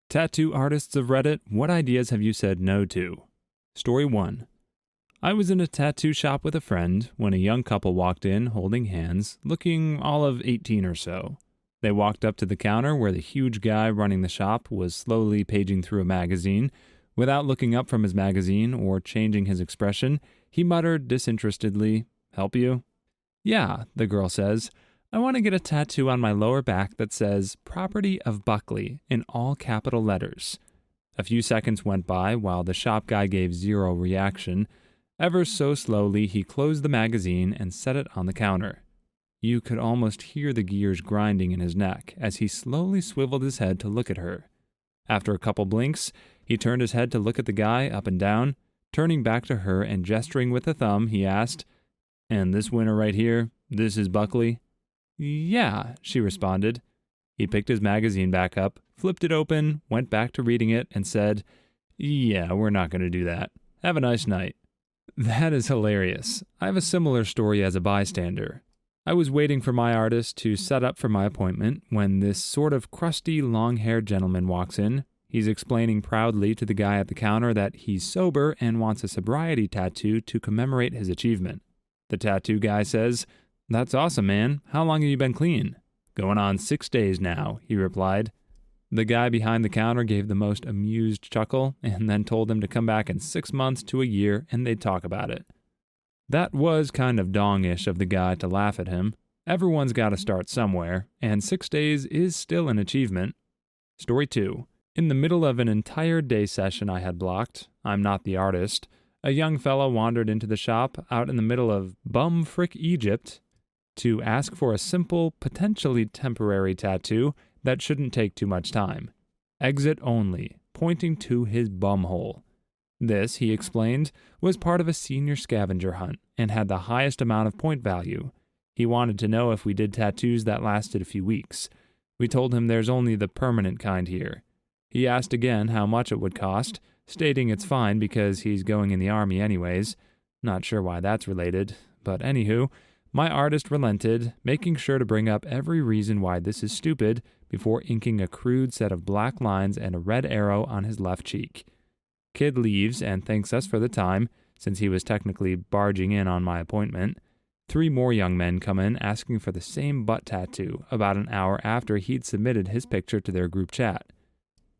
Tattoo artists of Reddit, what ideas have you said no to? Story 1. I was in a tattoo shop with a friend when a young couple walked in holding hands, looking all of 18 or so. They walked up to the counter where the huge guy running the shop was slowly paging through a magazine. Without looking up from his magazine or changing his expression, he muttered disinterestedly, "Help you?" "Yeah," the girl says. "I want to get a tattoo on my lower back that says, 'Property of Buckley,' in all capital letters." A few seconds went by while the shop guy gave zero reaction. Ever so slowly, he closed the magazine and set it on the counter. You could almost hear the gears grinding in his neck as he slowly swiveled his head to look at her. After a couple blinks, he turned his head to look at the guy up and down. Turning back to her and gesturing with a thumb, he asked, "And this winner right here, this is Buckley?" "Yeah," she responded. He picked his magazine back up, flipped it open, went back to reading it, and said, "Yeah, we're not going to do that. Have a nice night." That is hilarious. I have a similar story as a bystander. I was waiting for my artist to set up for my appointment when this sort of crusty, long-haired gentleman walks in. He's explaining proudly to the guy at the counter that he's sober and wants a sobriety tattoo to commemorate his achievement. The tattoo guy says, "That's awesome, man. How long have you been clean?" "Going on 6 days now," he replied. The guy behind the counter gave the most amused chuckle and then told him to come back in 6 months to a year and they'd talk about it. That was kind of dongish of the guy to laugh at him. Everyone's got to start somewhere, and 6 days is still an achievement. Story 2. In the middle of an entire day session I had blocked, I'm not the artist, a young fellow wandered into the shop out in the middle of bumfrick Egypt to ask for a simple, potentially temporary tattoo that shouldn't take too much time. Exit only, pointing to his bumhole. This, he explained, was part of a senior scavenger hunt and had the highest amount of point value. He wanted to know if we did tattoos that lasted a few weeks. We told him there's only the permanent kind here. He asked again how much it would cost, stating it's fine because he's going in the army anyways. Not sure why that's related, but anywho, my artist relented, making sure to bring up every reason why this is stupid before inking a crude set of black lines and a red arrow on his left cheek. Kid leaves and thanks us for the time, since he was technically barging in on my appointment. 3 more young men come in asking for the same butt tattoo about an hour after he'd submitted his picture to their group chat.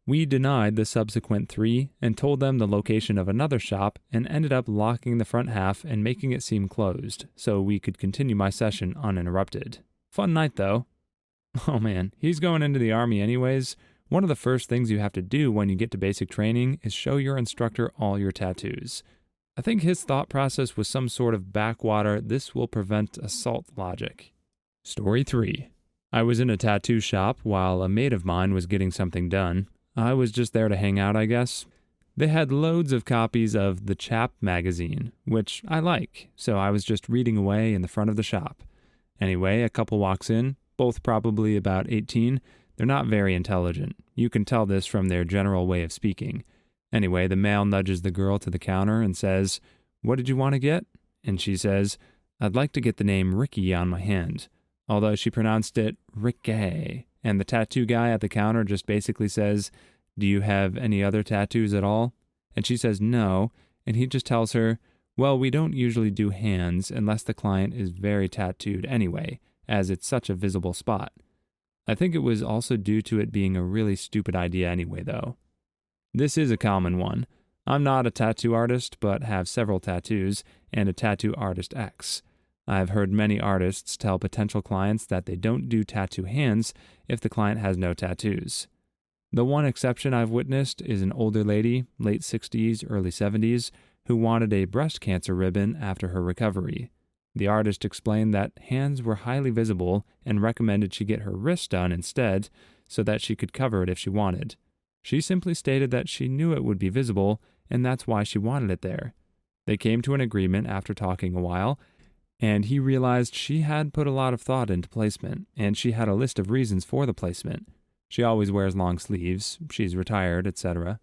We denied the subsequent 3 and told them the location of another shop and ended up locking the front half and making it seem closed so we could continue my session uninterrupted. Fun night though. Oh man, he's going into the army anyways. One of the first things you have to do when you get to basic training is show your instructor all your tattoos. I think his thought process was some sort of backwater, this will prevent assault logic. Story 3. I was in a tattoo shop while a mate of mine was getting something done. I was just there to hang out, I guess. They had loads of copies of the Chap magazine, which I like, so I was just reading away in the front of the shop. Anyway, a couple walks in, both probably about 18. They're not very intelligent. You can tell this from their general way of speaking. Anyway, the male nudges the girl to the counter and says, "What did you want to get?" And she says, "I'd like to get the name Ricky on my hand," although she pronounced it Ricky. And the tattoo guy at the counter just basically says, "Do you have any other tattoos at all?" And she says no, and he just tells her, "Well, we don't usually do hands unless the client is very tattooed anyway, as it's such a visible spot." I think it was also due to it being a really stupid idea anyway, though. This is a common one. I'm not a tattoo artist, but have several tattoos, and a tattoo artist X. I've heard many artists tell potential clients that they don't do tattoo hands if the client has no tattoos. The one exception I've witnessed is an older lady, late 60s, early 70s, who wanted a breast cancer ribbon after her recovery. The artist explained that hands were highly visible and recommended she get her wrist done instead so that she could cover it if she wanted. She simply stated that she knew it would be visible and that's why she wanted it there. They came to an agreement after talking a while, and he realized she had put a lot of thought into placement, and she had a list of reasons for the placement. She always wears long sleeves, she's retired, etc.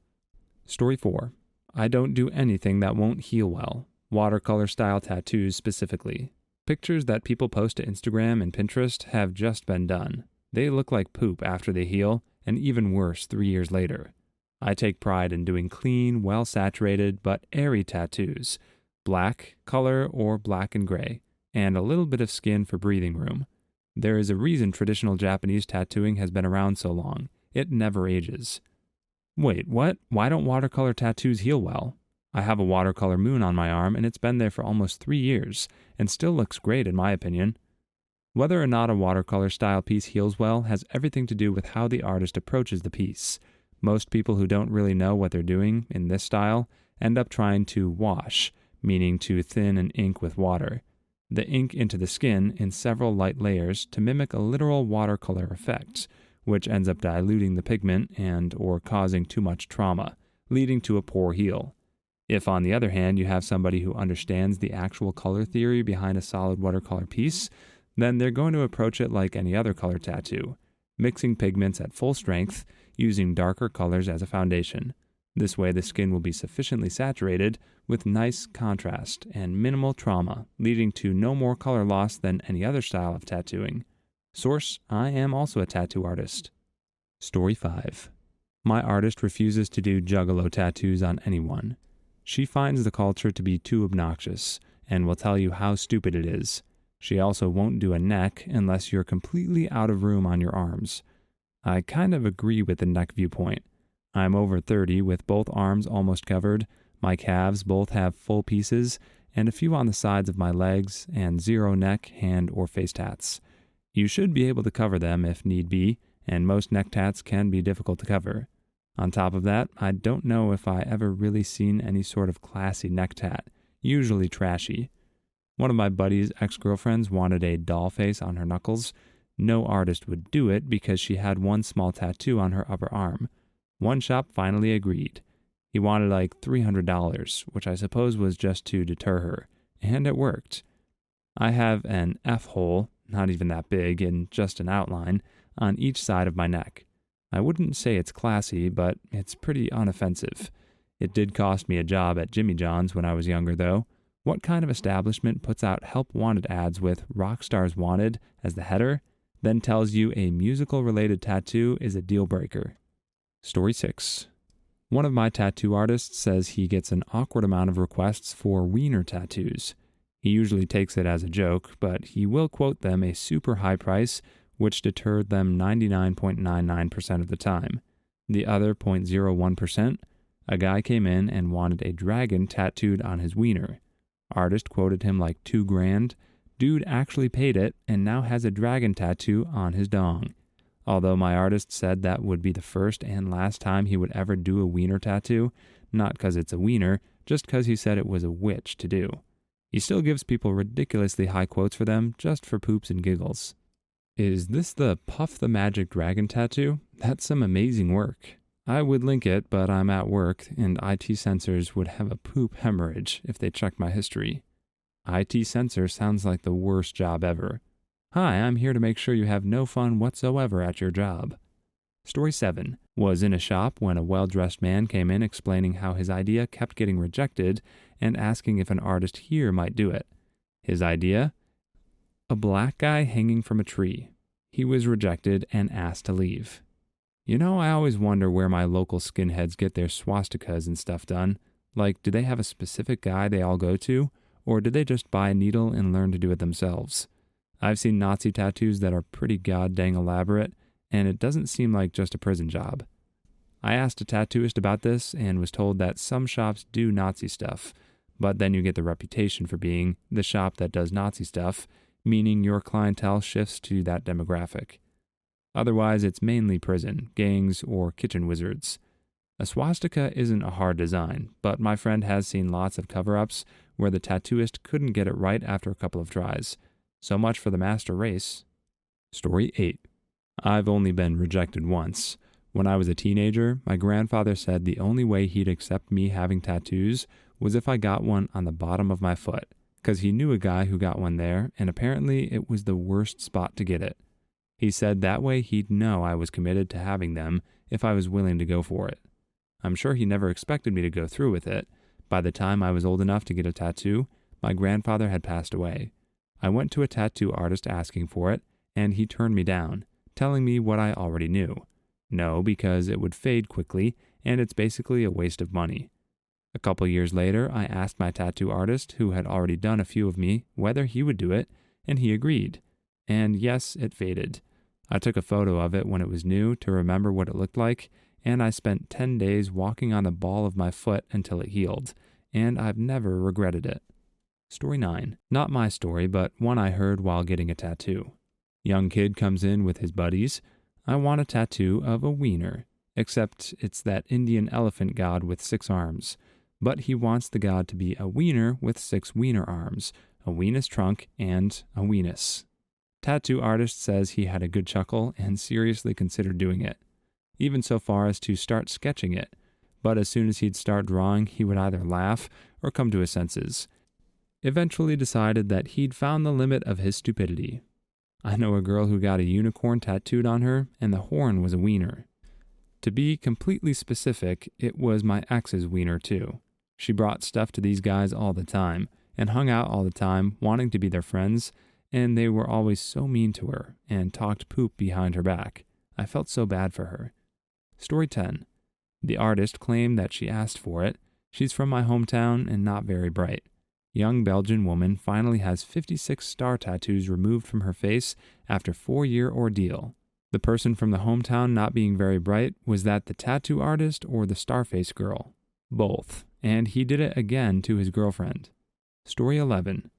Story 4. I don't do anything that won't heal well. Watercolor style tattoos specifically. Pictures that people post to Instagram and Pinterest have just been done. They look like poop after they heal, and even worse 3 years later. I take pride in doing clean, well-saturated, but airy tattoos, black, color, or black and gray, and a little bit of skin for breathing room. There is a reason traditional Japanese tattooing has been around so long. It never ages. Wait, what? Why don't watercolor tattoos heal well? I have a watercolor moon on my arm, and it's been there for almost 3 years, and still looks great in my opinion. Whether or not a watercolor style piece heals well has everything to do with how the artist approaches the piece. Most people who don't really know what they're doing in this style end up trying to wash, meaning to thin an ink with water, the ink into the skin in several light layers to mimic a literal watercolor effect, which ends up diluting the pigment and or causing too much trauma, leading to a poor heal. If, on the other hand, you have somebody who understands the actual color theory behind a solid watercolor piece, then they're going to approach it like any other color tattoo, mixing pigments at full strength, using darker colors as a foundation. This way the skin will be sufficiently saturated with nice contrast and minimal trauma, leading to no more color loss than any other style of tattooing. Source: I am also a tattoo artist. Story 5. My artist refuses to do juggalo tattoos on anyone. She finds the culture to be too obnoxious and will tell you how stupid it is. She also won't do a neck unless you're completely out of room on your arms. I kind of agree with the neck viewpoint. I'm over 30 with both arms almost covered, my calves both have full pieces, and a few on the sides of my legs, and 0 neck, hand, or face tats. You should be able to cover them if need be, and most neck tats can be difficult to cover. On top of that, I don't know if I ever really seen any sort of classy neck tat, usually trashy. One of my buddy's ex-girlfriends wanted a doll face on her knuckles. No artist would do it because she had one small tattoo on her upper arm. One shop finally agreed. He wanted like $300, which I suppose was just to deter her, and it worked. I have an F hole, not even that big, and just an outline, on each side of my neck. I wouldn't say it's classy, but it's pretty unoffensive. It did cost me a job at Jimmy John's when I was younger, though. What kind of establishment puts out help wanted ads with rock stars wanted as the header, then tells you a musical-related tattoo is a deal breaker? Story 6. One of my tattoo artists says he gets an awkward amount of requests for wiener tattoos. He usually takes it as a joke, but he will quote them a super high price, which deterred them 99.99% of the time. The other 0.01%, a guy came in and wanted a dragon tattooed on his wiener. Artist quoted him like $2,000. Dude actually paid it and now has a dragon tattoo on his dong. Although my artist said that would be the first and last time he would ever do a wiener tattoo, not because it's a wiener, just because he said it was a witch to do. He still gives people ridiculously high quotes for them just for poops and giggles. Is this the Puff the Magic Dragon tattoo? That's some amazing work. I would link it, but I'm at work, and IT censors would have a poop hemorrhage if they checked my history. IT censor sounds like the worst job ever. Hi, I'm here to make sure you have no fun whatsoever at your job. Story 7. Was in a shop when a well-dressed man came in explaining how his idea kept getting rejected and asking if an artist here might do it. His idea? A black guy hanging from a tree. He was rejected and asked to leave. You know, I always wonder where my local skinheads get their swastikas and stuff done. Like, do they have a specific guy they all go to? Or do they just buy a needle and learn to do it themselves? I've seen Nazi tattoos that are pretty goddamn elaborate, and it doesn't seem like just a prison job. I asked a tattooist about this and was told that some shops do Nazi stuff, but then you get the reputation for being the shop that does Nazi stuff, meaning your clientele shifts to that demographic. Otherwise, it's mainly prison, gangs, or kitchen wizards. A swastika isn't a hard design, but my friend has seen lots of cover-ups where the tattooist couldn't get it right after a couple of tries. So much for the master race. Story 8. I've only been rejected once. When I was a teenager, my grandfather said the only way he'd accept me having tattoos was if I got one on the bottom of my foot, because he knew a guy who got one there, and apparently it was the worst spot to get it. He said that way he'd know I was committed to having them if I was willing to go for it. I'm sure he never expected me to go through with it. By the time I was old enough to get a tattoo, my grandfather had passed away. I went to a tattoo artist asking for it, and he turned me down, telling me what I already knew. No, because it would fade quickly, and it's basically a waste of money. A couple years later, I asked my tattoo artist, who had already done a few of me, whether he would do it, and he agreed. And yes, it faded. I took a photo of it when it was new to remember what it looked like, and I spent 10 days walking on the ball of my foot until it healed, and I've never regretted it. Story 9. Not my story, but one I heard while getting a tattoo. Young kid comes in with his buddies. I want a tattoo of a wiener, except it's that Indian elephant god with 6 arms. But he wants the god to be a wiener with 6 wiener arms, a weenus trunk, and a weenus. Tattoo artist says he had a good chuckle and seriously considered doing it, even so far as to start sketching it. But as soon as he'd start drawing, he would either laugh or come to his senses. Eventually decided that he'd found the limit of his stupidity. I know a girl who got a unicorn tattooed on her, and the horn was a wiener. To be completely specific, it was my ex's wiener too. She brought stuff to these guys all the time, and hung out all the time, wanting to be their friends, and they were always so mean to her, and talked poop behind her back. I felt so bad for her. Story 10. The artist claimed that she asked for it. She's from my hometown and not very bright. Young Belgian woman finally has 56 star tattoos removed from her face after 4-year ordeal. The person from the hometown not being very bright, was that the tattoo artist or the Starface girl? Both, and he did it again to his girlfriend. Story 11.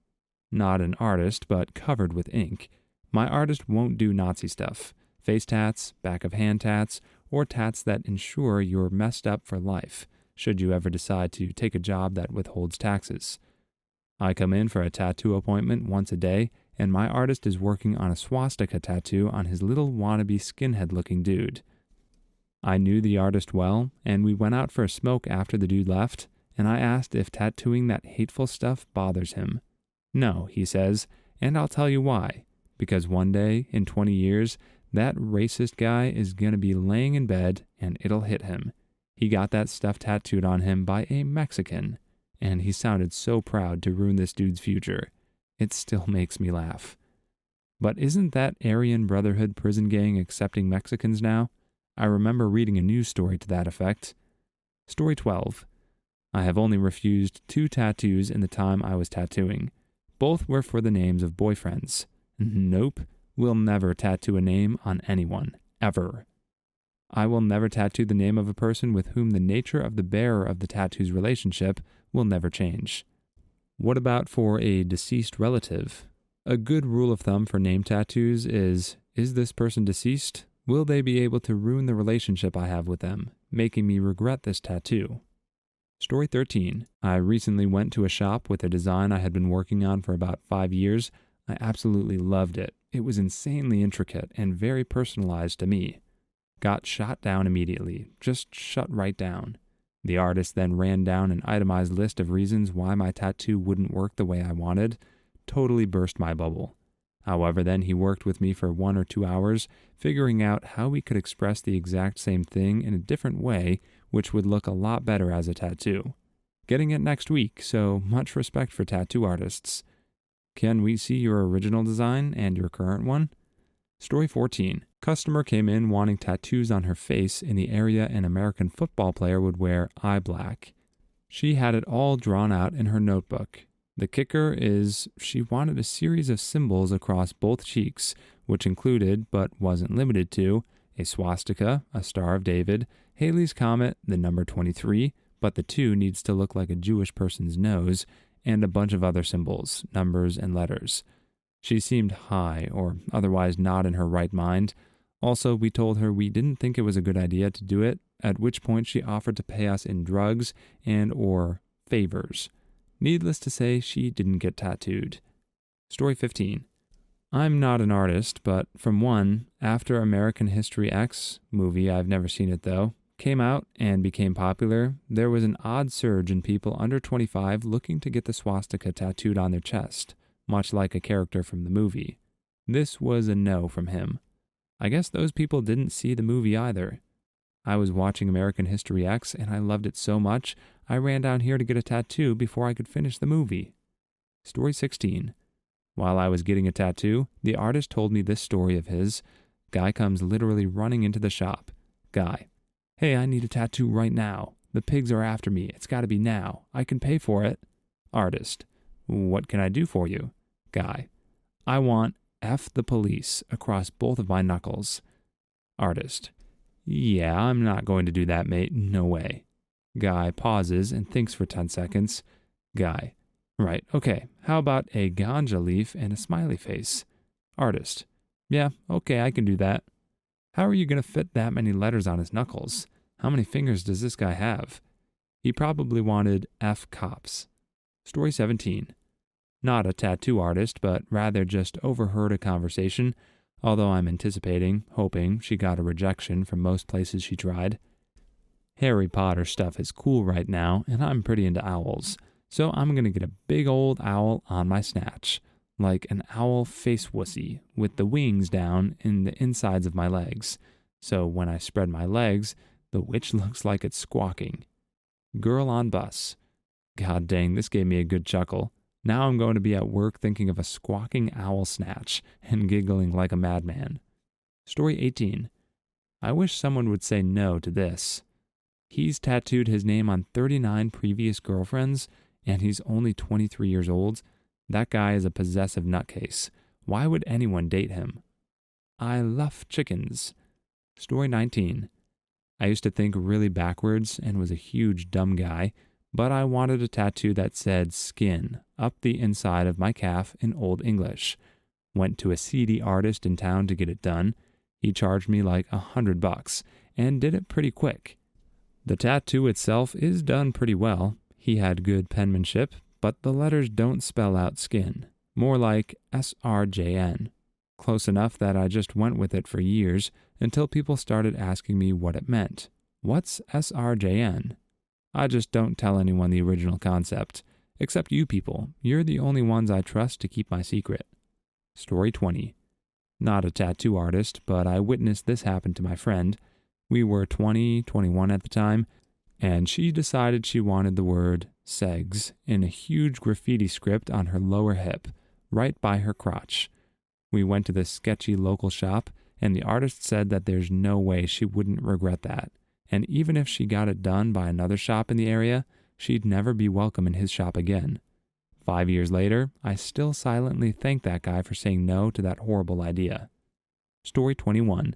Not an artist, but covered with ink. My artist won't do Nazi stuff. Face tats, back of hand tats, or tats that ensure you're messed up for life, should you ever decide to take a job that withholds taxes. I come in for a tattoo appointment once a day, and my artist is working on a swastika tattoo on his little wannabe skinhead-looking dude. I knew the artist well, and we went out for a smoke after the dude left, and I asked if tattooing that hateful stuff bothers him. No, he says, and I'll tell you why. Because one day, in 20 years, that racist guy is gonna be laying in bed, and it'll hit him. He got that stuff tattooed on him by a Mexican, and he sounded so proud to ruin this dude's future. It still makes me laugh. But isn't that Aryan Brotherhood prison gang accepting Mexicans now? I remember reading a news story to that effect. Story 12. I have only refused 2 tattoos in the time I was tattooing. Both were for the names of boyfriends. Nope, will never tattoo a name on anyone, ever. I will never tattoo the name of a person with whom the nature of the bearer of the tattoo's relationship will never change. What about for a deceased relative? A good rule of thumb for name tattoos is this person deceased? Will they be able to ruin the relationship I have with them, making me regret this tattoo? Story 13. I recently went to a shop with a design I had been working on for about 5 years. I absolutely loved it. It was insanely intricate and very personalized to me. Got shot down immediately, just shut right down. The artist then ran down an itemized list of reasons why my tattoo wouldn't work the way I wanted. Totally burst my bubble. However, then he worked with me for 1 or 2 hours, figuring out how we could express the exact same thing in a different way, which would look a lot better as a tattoo. Getting it next week, so much respect for tattoo artists. Can we see your original design and your current one? Story 14. Customer came in wanting tattoos on her face in the area an American football player would wear eye black. She had it all drawn out in her notebook. The kicker is she wanted a series of symbols across both cheeks, which included, but wasn't limited to, a swastika, a Star of David, Halley's Comet, the number 23, but the 2 needs to look like a Jewish person's nose, and a bunch of other symbols, numbers, and letters. She seemed high, or otherwise not in her right mind. Also, we told her we didn't think it was a good idea to do it, at which point she offered to pay us in drugs and or favors. Needless to say, she didn't get tattooed. Story 15. I'm not an artist, but from one, after American History X, movie, I've never seen it though, came out and became popular, there was an odd surge in people under 25 looking to get the swastika tattooed on their chest, much like a character from the movie. This was a no from him. I guess those people didn't see the movie either. I was watching American History X and I loved it so much, I ran down here to get a tattoo before I could finish the movie. Story 16. While I was getting a tattoo, the artist told me this story of his. Guy comes literally running into the shop. Guy. Hey, I need a tattoo right now. The pigs are after me. It's gotta be now. I can pay for it. Artist. What can I do for you? Guy. I want F the police across both of my knuckles. Artist. Yeah, I'm not going to do that, mate. No way. Guy pauses and thinks for 10 seconds. Guy. Right, okay. How about a ganja leaf and a smiley face? Artist. Yeah, okay, I can do that. How are you going to fit that many letters on his knuckles? How many fingers does this guy have? He probably wanted F cops. Story 17. Not a tattoo artist, but rather just overheard a conversation, although I'm hoping she got a rejection from most places she tried. Harry Potter stuff is cool right now, and I'm pretty into owls, so I'm going to get a big old owl on my snatch, like an owl face wussy, with the wings down in the insides of my legs, so when I spread my legs, the witch looks like it's squawking. Girl on bus. God dang, this gave me a good chuckle. Now I'm going to be at work thinking of a squawking owl snatch and giggling like a madman. Story 18. I wish someone would say no to this. He's tattooed his name on 39 previous girlfriends, and he's only 23 years old. That guy is a possessive nutcase. Why would anyone date him? I love chickens. Story 19. I used to think really backwards and was a huge dumb guy, but I wanted a tattoo that said skin up the inside of my calf in Old English. Went to a seedy artist in town to get it done. He charged me like $100 and did it pretty quick. The tattoo itself is done pretty well. He had good penmanship, but the letters don't spell out skin. More like SRJN. Close enough that I just went with it for years until people started asking me what it meant. What's SRJN? I just don't tell anyone the original concept. Except you people. You're the only ones I trust to keep my secret. Story 20. Not a tattoo artist, but I witnessed this happen to my friend. We were 21 at the time, and she decided she wanted the word segs in a huge graffiti script on her lower hip, right by her crotch. We went to this sketchy local shop, and the artist said that there's no way she wouldn't regret that. And even if she got it done by another shop in the area, she'd never be welcome in his shop again. 5 years later, I still silently thank that guy for saying no to that horrible idea. Story 21.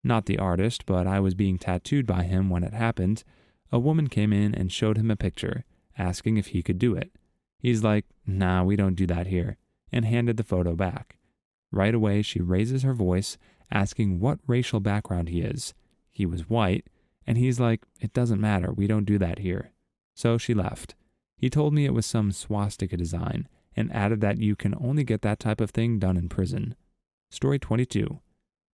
Not the artist, but I was being tattooed by him when it happened. A woman came in and showed him a picture, asking if he could do it. He's like, "Nah, we don't do that here," and handed the photo back. Right away, she raises her voice, asking what racial background he is. He was white, and he's like, "It doesn't matter, we don't do that here." So she left. He told me it was some swastika design, and added that you can only get that type of thing done in prison. Story 22.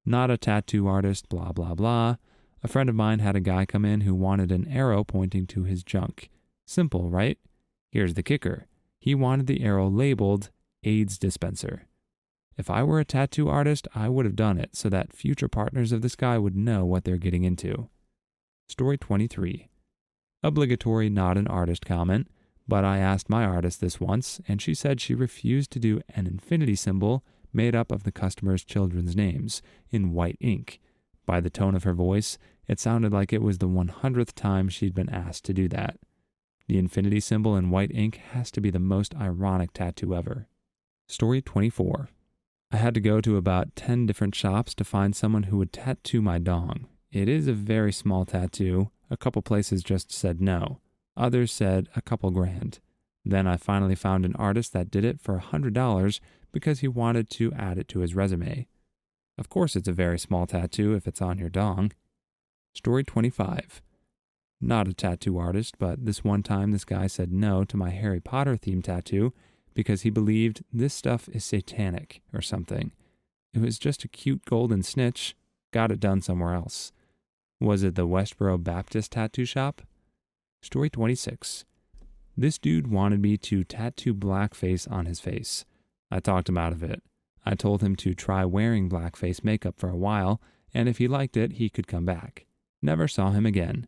Not a tattoo artist, blah, blah, blah. A friend of mine had a guy come in who wanted an arrow pointing to his junk. Simple, right? Here's the kicker. He wanted the arrow labeled AIDS dispenser. If I were a tattoo artist, I would have done it so that future partners of this guy would know what they're getting into. Story 23. Obligatory not an artist comment, but I asked my artist this once, and she said she refused to do an infinity symbol made up of the customer's children's names in white ink. By the tone of her voice, it sounded like it was the 100th time she'd been asked to do that. The infinity symbol in white ink has to be the most ironic tattoo ever. Story 24. I had to go to about 10 different shops to find someone who would tattoo my dong. It is a very small tattoo. A couple places just said no. Others said a couple grand. Then I finally found an artist that did it for $100 because he wanted to add it to his resume. Of course it's a very small tattoo if it's on your dong. Story 25. Not a tattoo artist, but this one time this guy said no to my Harry Potter themed tattoo because he believed this stuff is satanic or something. It was just a cute golden snitch. Got it done somewhere else. Was it the Westboro Baptist tattoo shop? Story 26. This dude wanted me to tattoo blackface on his face. I talked him out of it. I told him to try wearing blackface makeup for a while, and if he liked it, he could come back. Never saw him again.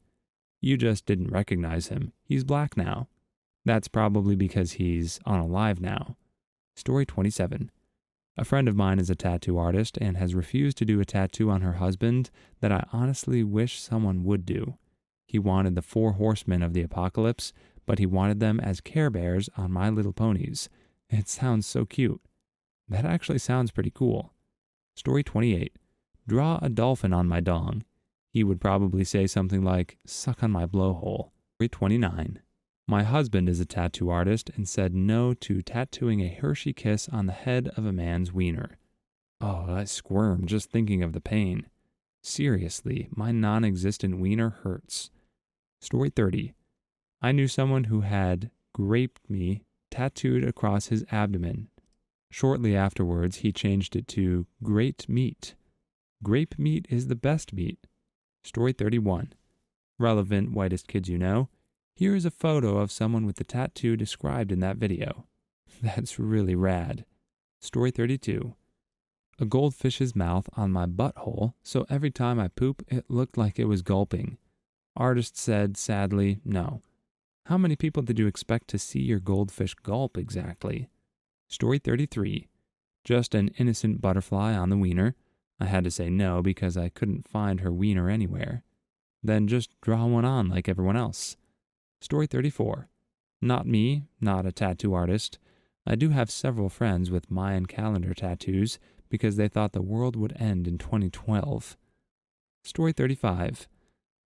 You just didn't recognize him. He's black now. That's probably because he's unalive now. Story 27. A friend of mine is a tattoo artist and has refused to do a tattoo on her husband that I honestly wish someone would do. He wanted the 4 horsemen of the apocalypse, but he wanted them as Care Bears on My Little Ponies. It sounds so cute. That actually sounds pretty cool. Story 28. Draw a dolphin on my dong. He would probably say something like, suck on my blowhole. Story 29. My husband is a tattoo artist and said no to tattooing a Hershey kiss on the head of a man's wiener. Oh, I squirm just thinking of the pain. Seriously, my non-existent wiener hurts. Story 30. I knew someone who had graped me tattooed across his abdomen. Shortly afterwards, he changed it to great meat. Grape meat is the best meat. Story 31. Relevant whitest kids you know. Here is a photo of someone with the tattoo described in that video. That's really rad. Story 32. A goldfish's mouth on my butthole, so every time I poop, it looked like it was gulping. Artist said, sadly, no. How many people did you expect to see your goldfish gulp exactly? Story 33. Just an innocent butterfly on the wiener. I had to say no because I couldn't find her wiener anywhere. Then just draw one on like everyone else. Story 34. Not me, not a tattoo artist. I do have several friends with Mayan calendar tattoos because they thought the world would end in 2012. Story 35.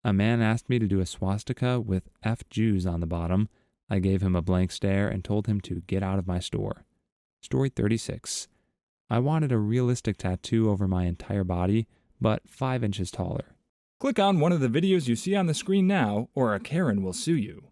A man asked me to do a swastika with F Jews on the bottom. I gave him a blank stare and told him to get out of my store. Story 36. I wanted a realistic tattoo over my entire body, but 5 inches taller. Click on one of the videos you see on the screen now, or a Karen will sue you.